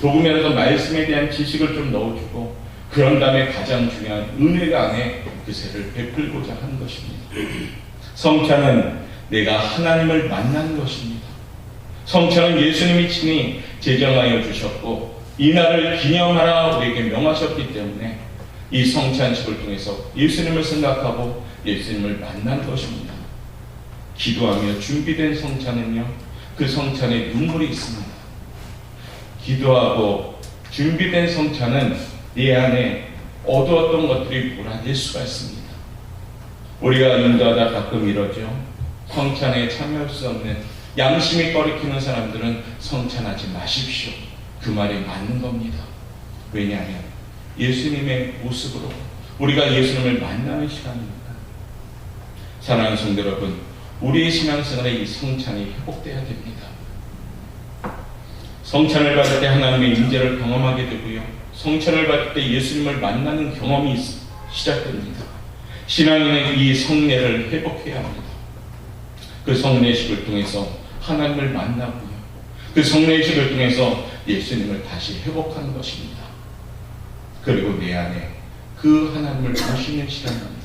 조금이라도 말씀에 대한 지식을 좀 넣어주고 그런 다음에 가장 중요한 은혜가 안에 그새를 베풀고자 하는 것입니다. 성찬은 내가 하나님을 만난 것입니다. 성찬은 예수님이 친히 제정하여 주셨고 이 날을 기념하라 우리에게 명하셨기 때문에 이 성찬식을 통해서 예수님을 생각하고 예수님을 만난 것입니다. 기도하며 준비된 성찬은요, 그 성찬에 눈물이 있습니다. 기도하고 준비된 성찬은 내 안에 어두웠던 것들이 몰아낼 수가 있습니다. 우리가 인도하다 가끔 이러죠. 성찬에 참여할 수 없는 양심이 꺼리키는 사람들은 성찬하지 마십시오. 그 말이 맞는 겁니다. 왜냐하면 예수님의 모습으로 우리가 예수님을 만나는 시간입니다. 사랑하는 성도 여러분, 우리의 신앙생활에 이 성찬이 회복되어야 됩니다. 성찬을 받을 때 하나님의 임재를 경험하게 되고요, 성찬을 받을 때 예수님을 만나는 경험이 시작됩니다. 신앙인은 이 성례를 회복해야 합니다. 그 성례식을 통해서 하나님을 만나고요, 그 성례식을 통해서 예수님을 다시 회복하는 것입니다. 그리고 내 안에 그 하나님을 모시는 시간입니다.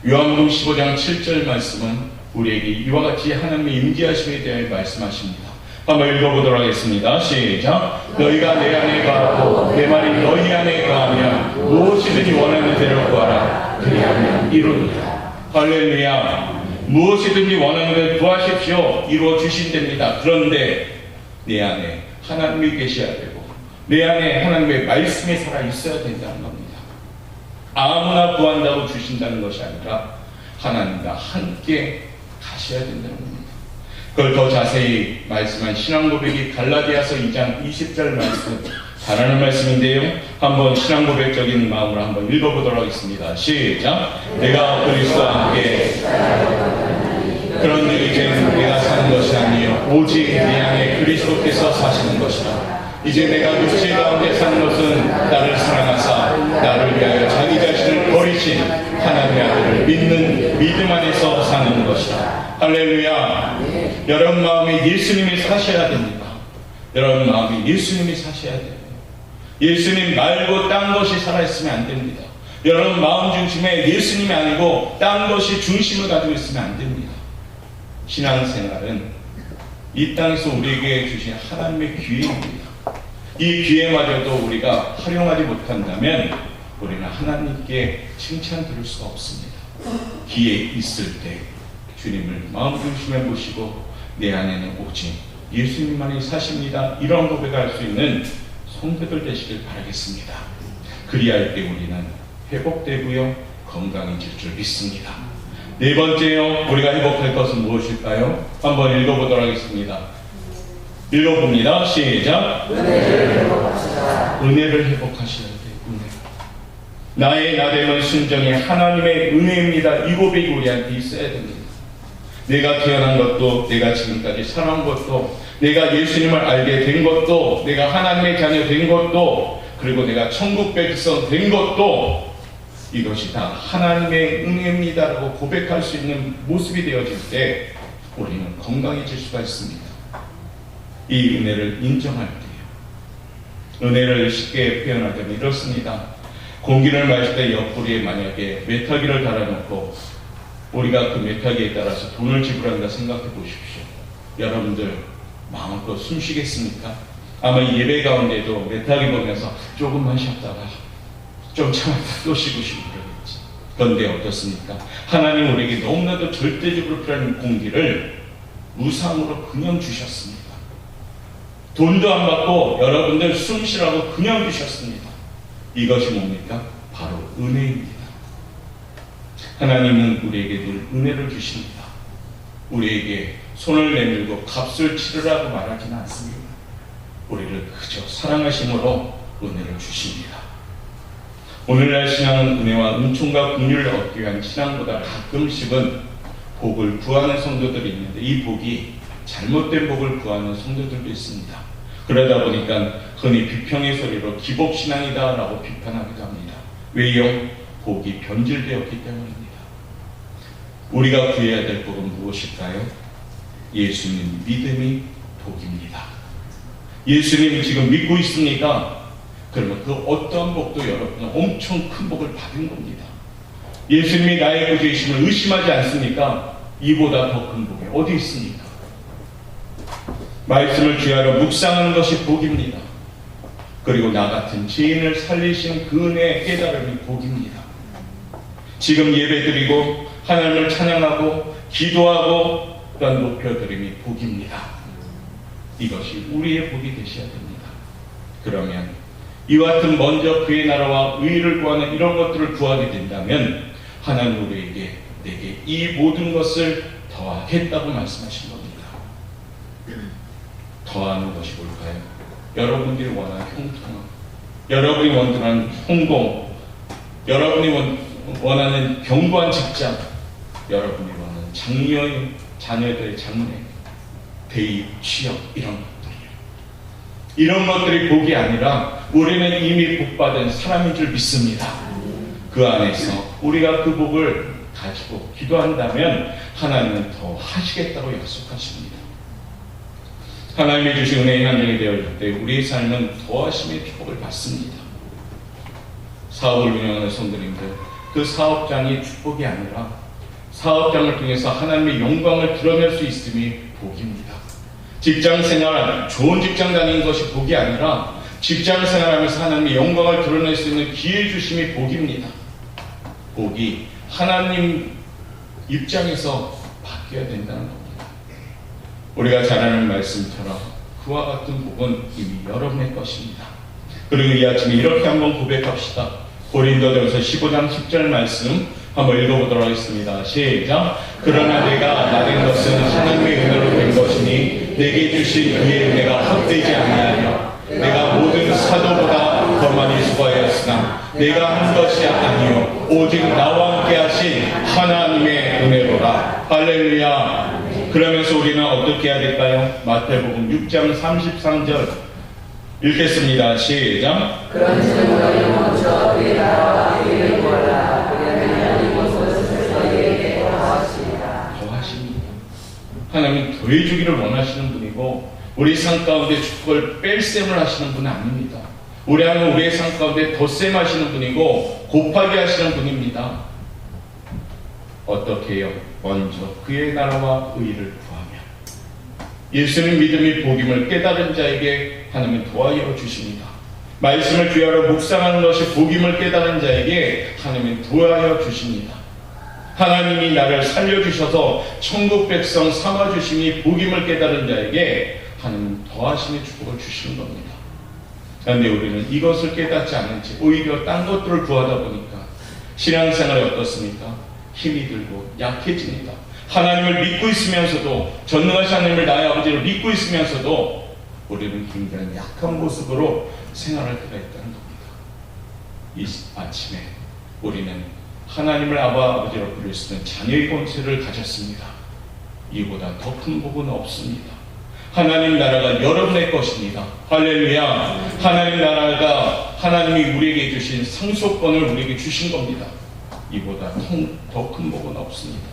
요한복음 15장 7절 말씀은 우리에게 이와 같이 하나님의 임재하심에 대해 말씀하십니다. 한번 읽어보도록 하겠습니다. 시작. 너희가 내 안에 거하고 내 말이 너희 안에 거하면 무엇이든지 원하는 대로 구하라. 그리하면 이루리라. 할렐루야. 무엇이든지 원하는 대로 구하십시오. 이루어 주신답니다. 그런데 내 안에 하나님이 계셔야 되고 내 안에 하나님의 말씀이 살아 있어야 된다는 겁니다. 아무나 구한다고 주신다는 것이 아니라 하나님과 함께 가셔야 된다는 겁니다. 그걸 더 자세히 말씀한 신앙고백이 갈라디아서 2장 20절 말씀, 잘하는 말씀인데요, 한번 신앙고백적인 마음으로 한번 읽어보도록 하겠습니다. 시작. 내가 그리스도와 함께 그런즉 이제는 내가 사는 것이 아니요 오직 내 안에 그리스도께서 사시는 것이라. 이제 내가 육체 가운데 사는 것은 나를 사랑하사 나를 위하여 자기 자신을 버리신 하나님의 아들을 믿는 믿음 안에서 사는 것이다. 할렐루야. 여러분 마음에 예수님이 사셔야 됩니다. 여러분 마음에 예수님이 사셔야 돼요. 예수님 말고 딴 것이 살아있으면 안 됩니다. 여러분 마음 중심에 예수님이 아니고 딴 것이 중심을 가지고 있으면 안 됩니다. 신앙생활은 이 땅에서 우리에게 주신 하나님의 기회입니다. 이 기회마저도 우리가 활용하지 못한다면 우리는 하나님께 칭찬 들을 수가 없습니다. 기회 있을 때 주님을 마음 중심에 모시고 내 안에는 오직 예수님만이 사십니다. 이런 고백할 수 있는 성도들 되시길 바라겠습니다. 그리할 때 우리는 회복되고요, 건강해질 줄 믿습니다. 네 번째요, 우리가 회복할 것은 무엇일까요? 한번 읽어보도록 하겠습니다. 읽어봅니다. 시작. 은혜를 회복하셔야 돼요. 은혜. 나의 나됨은 순전히 하나님의 은혜입니다. 이 고백이 우리한테 있어야 됩니다. 내가 태어난 것도, 내가 지금까지 살아온 것도, 내가 예수님을 알게 된 것도, 내가 하나님의 자녀 된 것도, 그리고 내가 천국 백성 된 것도, 이것이 다 하나님의 은혜입니다라고 고백할 수 있는 모습이 되어질 때 우리는 건강해질 수가 있습니다. 이 은혜를 인정할 때요. 은혜를 쉽게 표현하자면 이렇습니다. 공기를 마실 때 옆구리에 만약에 메타기를 달아놓고 우리가 그 메타기에 따라서 돈을 지불한다 생각해 보십시오. 여러분들 마음껏 숨 쉬겠습니까? 아마 예배 가운데도 메타기 보면서 조금만 쉬었다가 좀 참았다 또 쉬고 싶고 그러겠지. 그런데 어떻습니까? 하나님 우리에게 너무나도 절대적으로 필요한 공기를 무상으로 그냥 주셨습니다. 돈도 안 받고 여러분들 숨 쉬라고 그냥 주셨습니다. 이것이 뭡니까? 바로 은혜입니다. 하나님은 우리에게 늘 은혜를 주십니다. 우리에게 손을 내밀고 값을 치르라고 말하지는 않습니다. 우리를 그저 사랑하심으로 은혜를 주십니다. 오늘날 신앙은 은혜와 은총과 긍휼을 얻기 위한 신앙보다 가끔씩은 복을 구하는 성도들이 있는데 이 복이 잘못된 복을 구하는 성도들도 있습니다. 그러다 보니까 흔히 비평의 소리로 기복신앙이다 라고 비판하기도 합니다. 왜요? 복이 변질되었기 때문입니다. 우리가 구해야 될 복은 무엇일까요? 예수님 믿음이 복입니다. 예수님 지금 믿고 있습니까? 그러면 그 어떠한 복도 여러분은 엄청 큰 복을 받은 겁니다. 예수님이 나의 구주이심을 의심하지 않습니까? 이보다 더 큰 복이 어디 있습니까? 말씀을 귀하러 묵상하는 것이 복입니다. 그리고 나 같은 죄인을 살리신 그 은혜의 깨달음이 복입니다. 지금 예배드리고 하나님을 찬양하고 기도하고 또한 높여드림이 복입니다. 이것이 우리의 복이 되셔야 됩니다. 그러면 이와 같은 먼저 그의 나라와 의를 구하는 이런 것들을 구하게 된다면 하나님 우리에게 내게 이 모든 것을 더하겠다고 말씀하신 겁니다. 더하는 것이 뭘까요? 여러분들이 원하는 형통함, 여러분이 원하는 성공, 여러분이 원하는 견고한 직장, 여러분이 원하는 장녀의 자녀들의 장래, 대입, 취업 이런 것들이요. 이런 것들이 복이 아니라 우리는 이미 복받은 사람인 줄 믿습니다. 그 안에서 우리가 그 복을 가지고 기도한다면 하나님은 더 하시겠다고 약속하십니다. 하나님이 주신 은혜의 한정이 되어질 때 우리의 삶은 더하심의 축복을 받습니다. 사업을 운영하는 성도님들, 그 사업장이 축복이 아니라 사업장을 통해서 하나님의 영광을 드러낼 수 있음이 복입니다. 직장생활, 좋은 직장 다니는 것이 복이 아니라 직장생활하면서 하나님의 영광을 드러낼 수 있는 기회 주심이 복입니다. 복이 하나님 입장에서 바뀌어야 된다는 겁니다. 우리가 잘 아는 말씀처럼 그와 같은 복은 이미 여러분의 것입니다. 그리고 이 아침에 이렇게 한번 고백합시다. 고린도전서 15장 10절 말씀 한번 읽어보도록 하겠습니다. 시작. 그러나 내가 나된 것은 하나님의 은혜로 된 것이니 내게 주신 그의 은혜가 헛되지 아니하며 내가 모든 사도보다 더 많이 수고하였으나 내가 한 것이 아니요 오직 나와 함께 하신 하나님의 은혜로라. 할렐루야. 그러면서 우리는 어떻게 해야 될까요? 마태복음 6장 33절 읽겠습니다. 시작. 그런즉 너희 먼저 그의 나라와 그의 구하라. 그러면 이곳을 너희에게 더하시리라. 더하십니다. 하나님은 더해주기를 원하시는 분이고 우리 삶 가운데 축복을 뺄셈을 하시는 분은 아닙니다. 우리 하나님은 우리의 삶 가운데 덧셈 하시는 분이고 곱하기 하시는 분입니다. 어떻게 해요? 먼저 그의 나라와 의를 구하며 예수님 믿음이 복임을 깨달은 자에게 하나님은 도하여 주십니다. 말씀을 귀하러 묵상하는 것이 복임을 깨달은 자에게 하나님은 도하여 주십니다. 하나님이 나를 살려주셔서 천국 백성 삼아주심이 복임을 깨달은 자에게 하나님은 더하심의 축복을 주시는 겁니다. 그런데 우리는 이것을 깨닫지 않은 채 오히려 딴 것들을 구하다 보니까 신앙생활이 어떻습니까? 힘이 들고 약해집니다. 하나님을 믿고 있으면서도 전능하신 하나님을 나의 아버지를 믿고 있으면서도 우리는 굉장히 약한 모습으로 생활할 때가 있다는 겁니다. 이 아침에 우리는 하나님을 아버지로 부를 수 있는 자녀의 권세를 가졌습니다. 이보다 더 큰 복은 없습니다. 하나님 나라가 여러분의 것입니다. 할렐루야. 하나님 나라가 하나님이 우리에게 주신 상속권을 우리에게 주신 겁니다. 이보다 더 큰 복은 없습니다.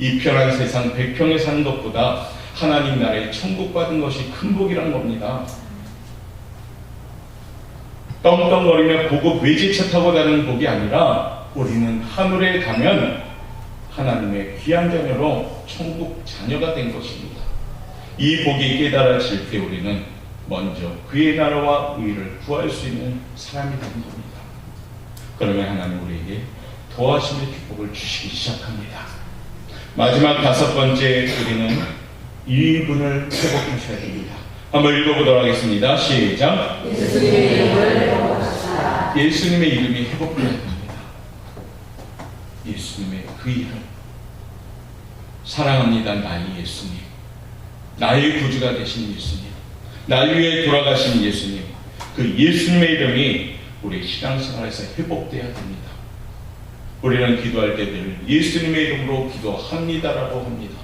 이 편한 세상 100평에 사는 것보다 하나님 나라에 천국 받은 것이 큰 복이란 겁니다. 떵떵거리며 고급 외제차 타고 다니는 복이 아니라 우리는 하늘에 가면 하나님의 귀한 자녀로 천국 자녀가 된 것입니다. 이 복이 깨달아질 때 우리는 먼저 그의 나라와 의를 구할 수 있는 사람이 되는 겁니다. 그러면 하나님 우리에게 도하심의 축복을 주시기 시작합니다. 마지막 5번째 우리는 이분을 회복하셔야 됩니다. 한번 읽어보도록 하겠습니다. 시작. 예수님의 이름을 회복하시라. 예수님의 이름이 회복되어야 됩니다. 예수님의 그 이름. 사랑합니다. 나의 예수님. 나의 구주가 되신 예수님. 날 위해 돌아가신 예수님. 그 예수님의 이름이 우리 신앙생활에서 회복되어야 됩니다. 우리는 기도할 때 늘 예수님의 이름으로 기도합니다라고 합니다.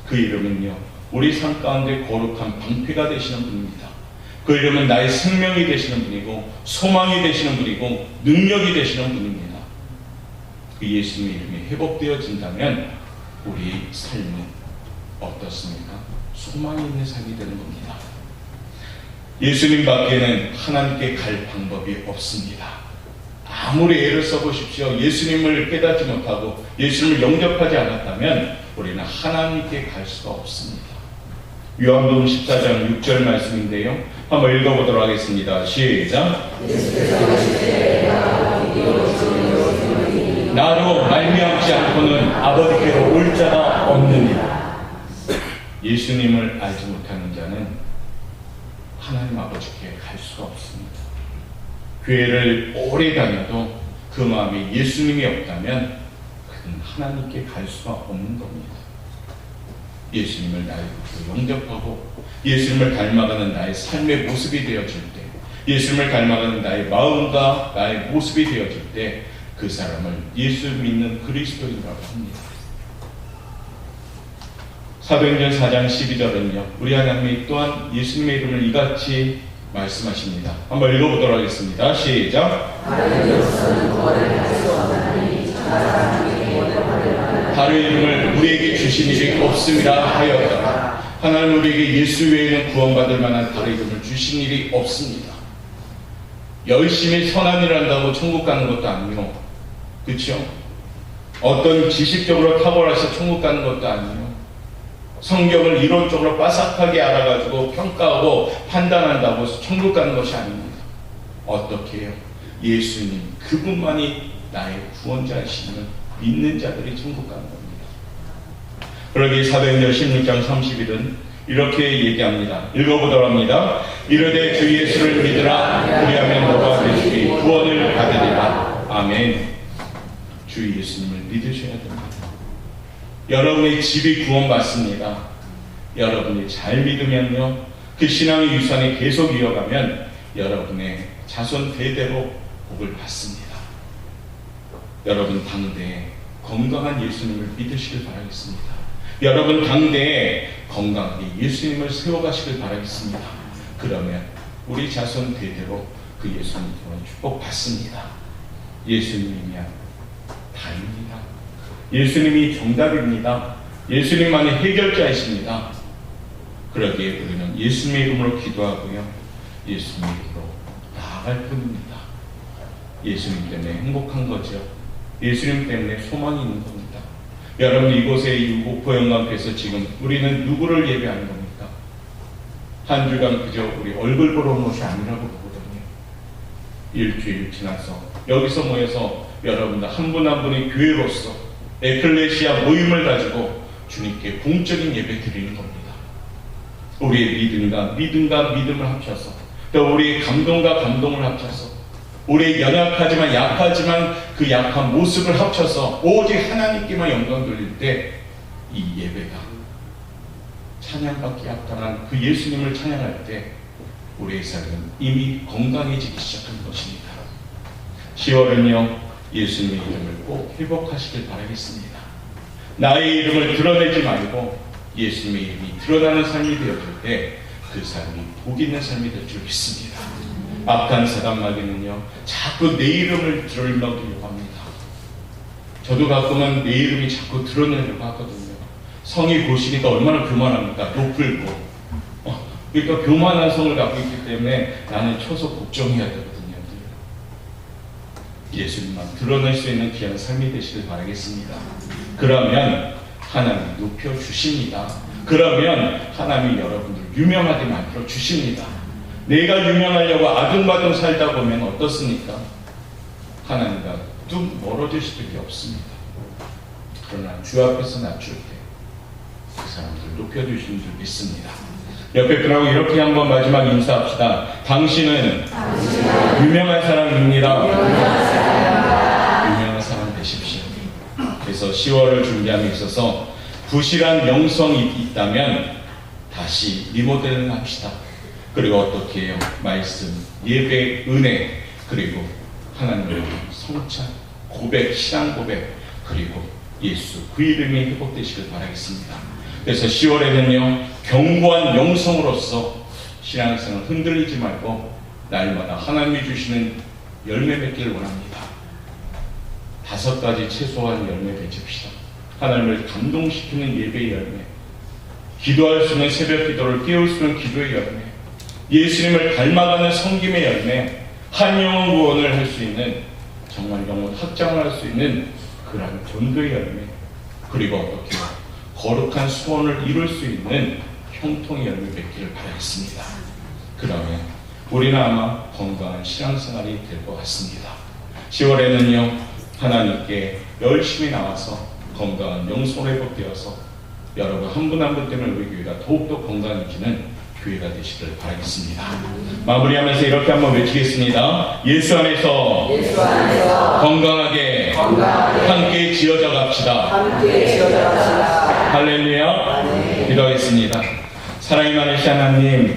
그 이름은요, 우리 삶 가운데 거룩한 방패가 되시는 분입니다. 그 이름은 나의 생명이 되시는 분이고 소망이 되시는 분이고 능력이 되시는 분입니다. 그 예수님의 이름이 회복되어진다면 우리 삶은 어떻습니까? 소망이 있는 삶이 되는 겁니다. 예수님 밖에는 하나님께 갈 방법이 없습니다. 아무리 애를 써보십시오. 예수님을 깨닫지 못하고 예수님을 영접하지 않았다면 우리는 하나님께 갈 수가 없습니다. 요한복음 14장 6절 말씀인데요. 한번 읽어보도록 하겠습니다. 시작. 나로 말미암지 않고는 아버지께로 올 자가 없느니라. 예수님을 알지 못하는 자는 하나님 아버지께 갈 수가 없습니다. 교회를 오래 다녀도 그 마음에 예수님이 없다면 그는 하나님께 갈 수가 없는 겁니다. 예수님을 나의 구주로 영접하고 예수님을 닮아가는 나의 삶의 모습이 되어질 때, 예수님을 닮아가는 나의 마음과 나의 모습이 되어질 때 그 사람을 예수 믿는 그리스도인이라고 합니다. 사도행전 4장 12절은요. 우리 하나님이 또한 예수님의 이름을 이같이 말씀하십니다. 한번 읽어보도록 하겠습니다. 시작. 다른 이름을 우리에게 주신 일이 없음이라 하였다. 하나님 우리에게 예수 외에는 구원받을 만한 다른 이름을 주신 일이 없습니다. 열심히 선한 일 한다고 천국 가는 것도 아니요. 그렇죠? 어떤 지식적으로 탁월해서 천국 가는 것도 아니요. 성경을 이론적으로 빠삭하게 알아가지고 평가하고 판단한다고 천국 가는 것이 아닙니다. 어떻게 해요? 예수님 그분만이 나의 구원자이심을 믿는 자들이 천국 가는 겁니다. 그러기 사도행전 16장 30일은 이렇게 얘기합니다. 읽어보도록 합니다. 이르되 주 예수를 믿으라. 그리하면 너가 내 집이 구원을 받으리라. 아멘. 주 예수님을 믿으셔야 됩니다. 여러분의 집이 구원받습니다. 여러분이 잘 믿으면요, 그 신앙의 유산이 계속 이어가면 여러분의 자손 대대로 복을 받습니다. 여러분 당대에 건강한 예수님을 믿으시길 바라겠습니다. 여러분 당대에 건강하게 예수님을 세워가시길 바라겠습니다. 그러면 우리 자손 대대로 그 예수님 축복 받습니다. 예수님이면 다입니다. 예수님이 정답입니다. 예수님만이 해결자이십니다. 그러기에 우리는 예수님의 이름으로 기도하고요, 예수님의 이름으로 나아갈 뿐입니다. 예수님 때문에 행복한 거죠. 예수님 때문에 소망이 있는 겁니다. 여러분 이곳에 이 목포영광교회에서 지금 우리는 누구를 예배하는 겁니까? 한 주간 그저 우리 얼굴 보러 온 것이 아니라고 보거든요. 일주일 지나서 여기서 모여서 여러분들 한 분 한 분이 교회로서 에클레시아 모임을 가지고 주님께 공적인 예배 드리는 겁니다. 우리의 믿음과 믿음을 합쳐서, 또 우리의 감동과 감동을 합쳐서, 우리의 연약하지만 약하지만 그 약한 모습을 합쳐서 오직 하나님께만 영광 돌릴 때 이 예배가 찬양받기 합당한 그 예수님을 찬양할 때 우리의 삶은 이미 건강해지기 시작한 것입니다. 10월은요 예수님의 이름을 꼭 회복하시길 바라겠습니다. 나의 이름을 드러내지 말고 예수님의 이름이 드러나는 삶이 되어질 때 그 삶이 복 있는 삶이 될 줄 믿습니다. 악한 사단 마귀는요 자꾸 내 이름을 드러내려고 합니다. 저도 가끔은 내 이름이 자꾸 드러내려고 하거든요. 성이 보시니까 얼마나 교만합니까? 높을고 그러니까 교만한 성을 갖고 있기 때문에 나는 쳐서 걱정해야 되거든요. 예수님만 드러낼 수 있는 귀한 삶이 되시길 바라겠습니다. 그러면 하나님이 높여주십니다. 그러면 하나님이 여러분들 유명하게 만들어 주십니다. 내가 유명하려고 아둥바둥 살다 보면 어떻습니까? 하나님과 뚝 멀어질 수밖에 없습니다. 그러나 주 앞에서 낮출 때 그 사람들 높여주시는 줄 믿습니다. 옆에 분하고 이렇게 한번 마지막 인사합시다. 당신은 유명한 사람입니다. 유명한 사람 되십시오. 그래서 10월을 준비함에 있어서 부실한 영성이 있다면 다시 리모델링 합시다. 그리고 어떻게 해요? 말씀, 예배, 은혜, 그리고 하나님의 성찬, 고백, 신앙 고백, 그리고 예수 그 이름이 회복되시길 바라겠습니다. 그래서 10월에는요 견고한 영성으로서 신앙생활 흔들리지 말고 날마다 하나님이 주시는 열매 맺기를 원합니다. 5가지 최소한 열매 맺읍시다. 하나님을 감동시키는 예배의 열매, 기도할 수 있는 새벽 기도를 깨울 수 있는 기도의 열매, 예수님을 닮아가는 섬김의 열매, 한 영혼 구원을 할 수 있는, 정말 영혼 확장을 할 수 있는 그런 전도의 열매, 그리고 어떻게 거룩한 소원을 이룰 수 있는 형통의 열매 맺기를 바라겠습니다. 그러면 우리는 아마 건강한 신앙생활이 될 것 같습니다. 10월에는요 하나님께 열심히 나와서 건강한 영성 회복되어서 여러분 한 분 한 분 때문에 우리 교회가 더욱더 건강해지는 교회가 되시길 바라겠습니다. 마무리하면서 이렇게 한번 외치겠습니다. 예수 안에서 건강하게 함께 지어져 갑시다. 할렐루야. 기도하겠습니다. 사랑이 많으신 하나님,